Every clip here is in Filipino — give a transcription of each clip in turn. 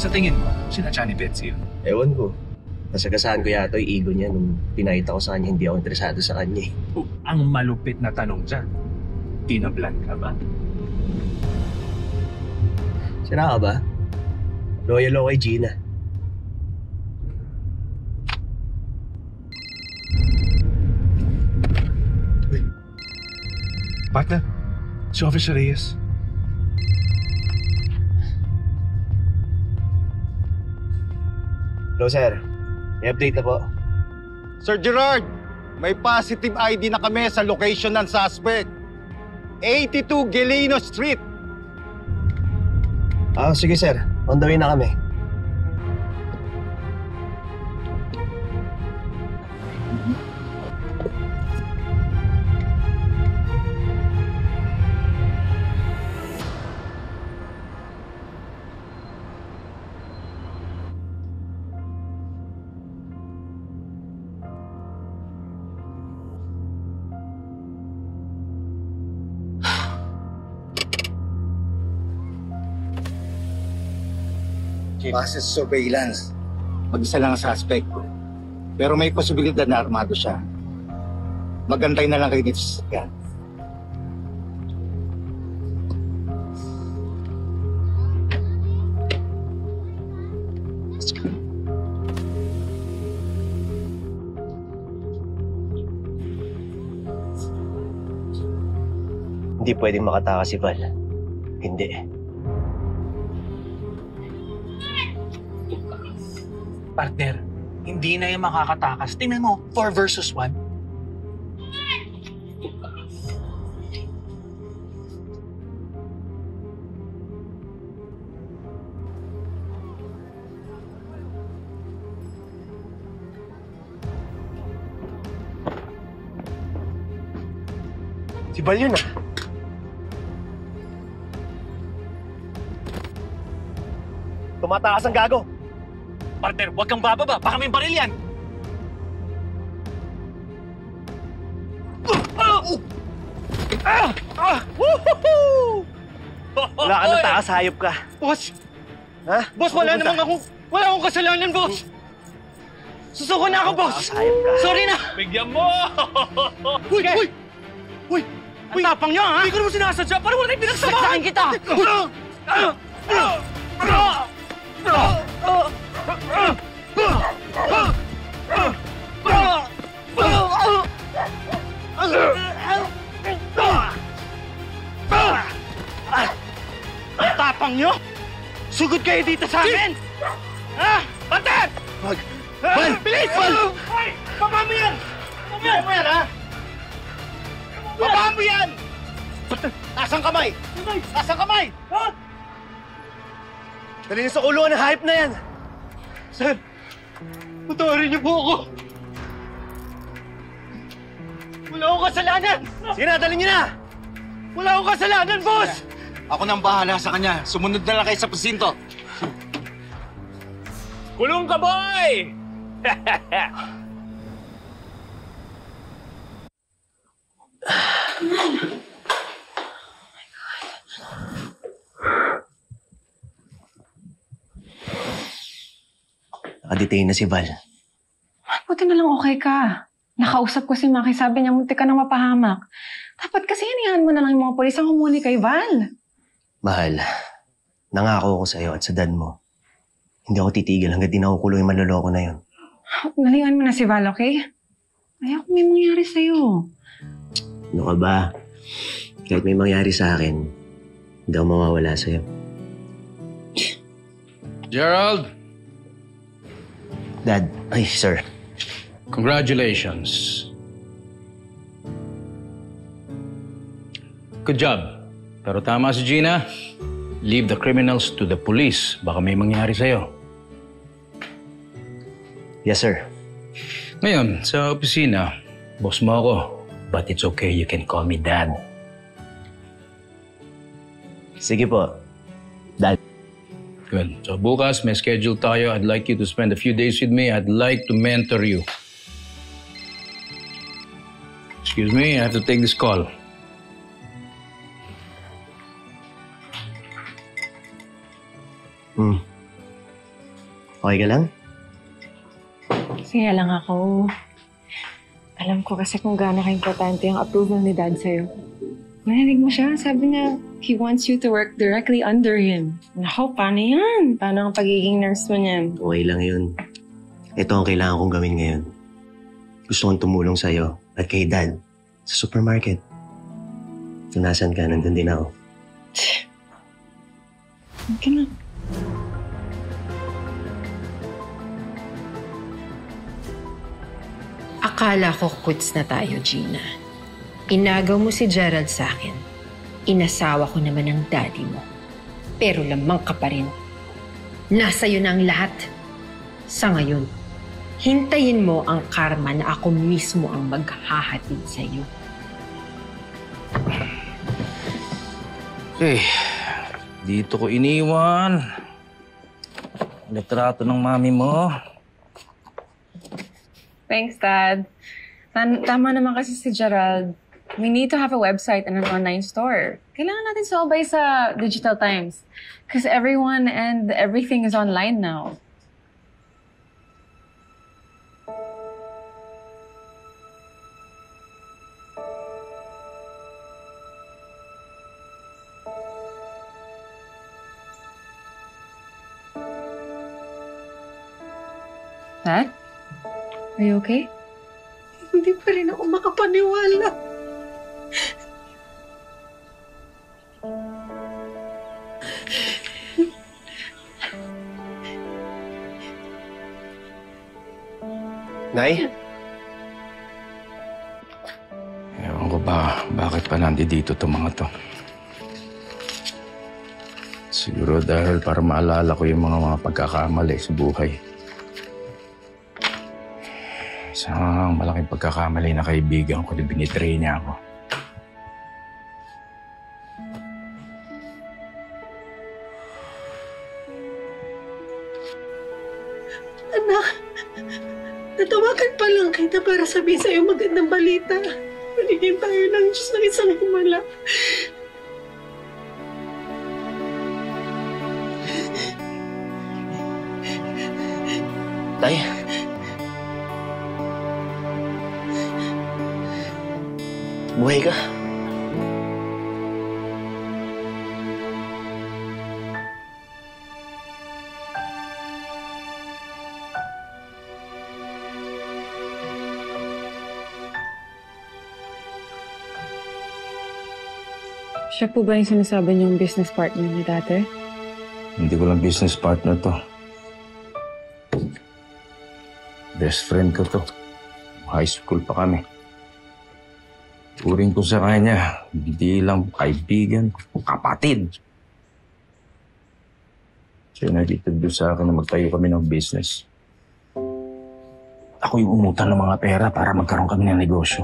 Sa tingin mo, sinadya ni Betsy yun? Ewan ko. Nasagasaan ko yata yung ego niya nung pinakita ko sa kanya hindi ako interesado sa kanya eh. Ang malupit na tanong dyan, tinablan ka ba? Sira ka ba? Loyal ako kay Gina. Partner, si Officer Reyes. Hello, sir. May update na po. Sir Gerard, may positive ID na kami sa location ng suspect. 82 Gelino Street. Sige, sir. On the way na kami. Basis surveillance. Mag-isa lang ang suspect. Pero may posibilidad na armado siya. Magantay na lang kayo dito sa sasakyan. Hindi pwedeng makatakas si Val. Hindi. Partner, hindi na yung makakatakas. Tingnan mo, 4 versus 1. Si Val yun ah. Tumatakas ang gago. Partner, huwag kang bababa. Baka may baril yan. Wala ka nang takas, hayop ka. Boss! Ha? Boss, wala akong kasalanan, boss! Susuko na ako, boss! Hayop ka. Sorry na! Bigyan mo! Uy! Uy! Uy! Ang tapang niyo, ha? Hindi ko naman sinasadya. Paano wala tayong pinagsamahan? Saksakin kita! Ang tapang niyo! Sugod kayo dito sa amin! Ha? Banter! Val! Bilis! Val! Baba mo yan! Baba mo yan, ha? Baba mo yan! Taas ang kamay! Taas ang kamay! Ha? Dali niyo sa kulungan ng hayop na yan! Sir, patawarin niyo po ako! Wala akong kasalanan! Sige na, dali niyo na! Wala akong kasalanan, boss! Ako nang bahala sa kanya. Sumunod na lang kayo sa presinto. Kulong ka, boy! Nakadetain na si Val. Buti na lang okay ka. Nakausap ko si Maki, sabi niya muntik ka nang mapahamak. Dapat kasi hinihan mo na lang yung mga polis ang humuli kay Val. Mahal, nangako ako sa'yo at sa dad mo. Hindi ako titigil hanggang di nakukulong yung manloloko na yun. Nalingan mo na si Val, okay? Ayaw ko may mangyari sa'yo. Ano ka ba? Kahit may mangyari sa akin, hindi ako mawawala sa'yo. Gerald, Dad, ay sir. congratulations. Good job. Pero tama si Gina. Leave the criminals to the police. Baka may mangyari sa'yo. Yes, sir. Ngayon, sa opisina, boss mo ako. But it's okay, you can call me Dad. Sige po, Dad. Good. So bukas, may schedule tayo. I'd like you to spend a few days with me. I'd like to mentor you. Excuse me, I have to take this call. Okay ka lang? Kaya lang ako. Alam ko kasi kung gaano ka-importante ang approval ni Dad sa'yo. Narinig mo siya? Sabi niya, he wants you to work directly under him. Naku, paano yan? Paano ang pagiging nurse mo niyan? Okay lang yun. Ito ang kailangan kong gawin ngayon. Gusto kong tumulong sa'yo at kay Dad sa supermarket. Kung nasan ka, nandun din ako. Okay na. Akala ko quits na tayo, Gina. Inagaw mo si Gerald sa akin. Inasawa ko naman ang daddy mo. Pero lamang ka pa rin. Nasa iyo na ang lahat. Sa ngayon, hintayin mo ang karma na ako mismo ang maghahatid sa iyo. Okay. Dito ko iniwan. Litrato ng mami mo. Thanks, Dad. Tama naman kasi si Gerald. We need to have a website and an online store. Kailangan natin sumabay sa digital times. Because everyone and everything is online now. Dad? Are you okay? Hindi pa rin ako makapaniwala. Nay? Ewan ko ba, bakit pa nandito itong mga to? Siguro dahil para maalala ko yung mga pagkakamali sa buhay. Isang malaking pagkakamali na kaibigan ko na binitray niya ako. Anak, natawagan pa lang kita para sabihin sa'yo magandang balita. Paligyan tayo ng Diyos ng isang himala. Tay? Buhay ka? Siya po ba yung sinasabi niyong business partner ni dati? Hindi ko lang business partner to. Best friend ko to. High school pa kami. Turing ko sa kanya, hindi lang kaibigan, kapatid. Siya nagtitag doon sa akin na magtayo kami ng business. Ako yung umutang ng mga pera para magkaroon kami ng negosyo.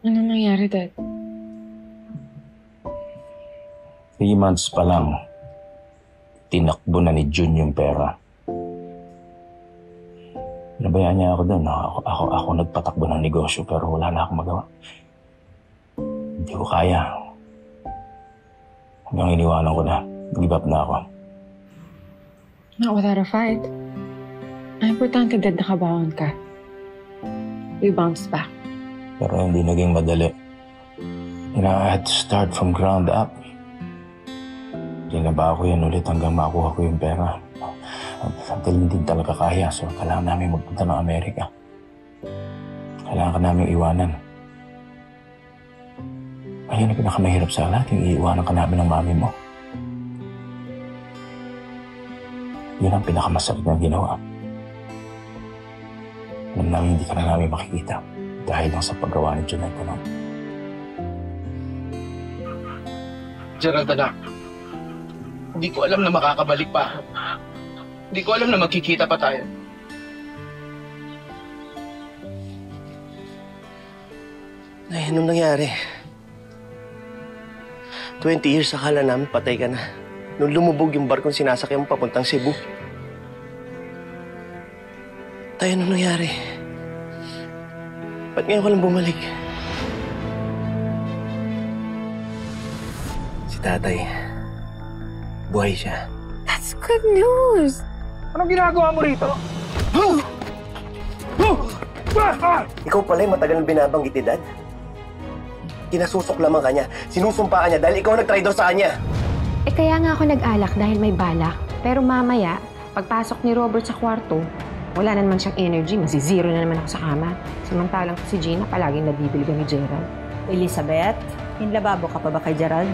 Ano nangyari, Dad? 3 months pa lang, tinakbo na ni Jun yung pera. Nabayaan niya ako doon. Ako nagpatakbo ng negosyo pero wala na akong magawa. Hindi ko kaya. Hanggang iniwanan ko na. Give up na ako. Not without a fight. Ang importante, Dad, nakabawan ka. We bounced back. Pero hindi naging madali. I had to start from ground up. Ginaba ko yan ulit hanggang makuha ko yung pera. Until hindi talaga kaya, so kailangan namin magpunta ng Amerika. Kailangan ka namin iwanan. Ayun ang pinakamahirap sa lahat, yung iiwanan ka namin ng mami mo. Yun ang pinakamasakit na ginawa. Alam namin hindi ka na namin makikita dahil lang sa paggawa ni Junay ko noon. Gerald, anak. Hindi ko alam na makakabalik pa. Hindi ko alam na magkikita pa tayo. Ay, anong nangyari? 20 years akala namin patay ka na. Nung lumubog yung barkong sinasakyan mo papuntang Cebu. Tay, anong nangyari? Ba't ngayon ka lang bumalik? Si tatay, buhay siya. That's Good news! Anong ginagawa mo rito? Ikaw pala yung matagal ng binabanggit ni Dad? Kinasusuklaman ka niya, sinusumpa ka niya dahil ikaw nag-traidor sa kanya. Eh kaya nga ako nag-alak dahil may balak. Pero mamaya, pagpasok ni Robert sa kwarto, wala na naman siyang energy, masizero na naman ako sa kama. Samantalang si Gina palaging nabibiligan ni Gerald. Elizabeth, inlababo ka pa ba kay Gerald?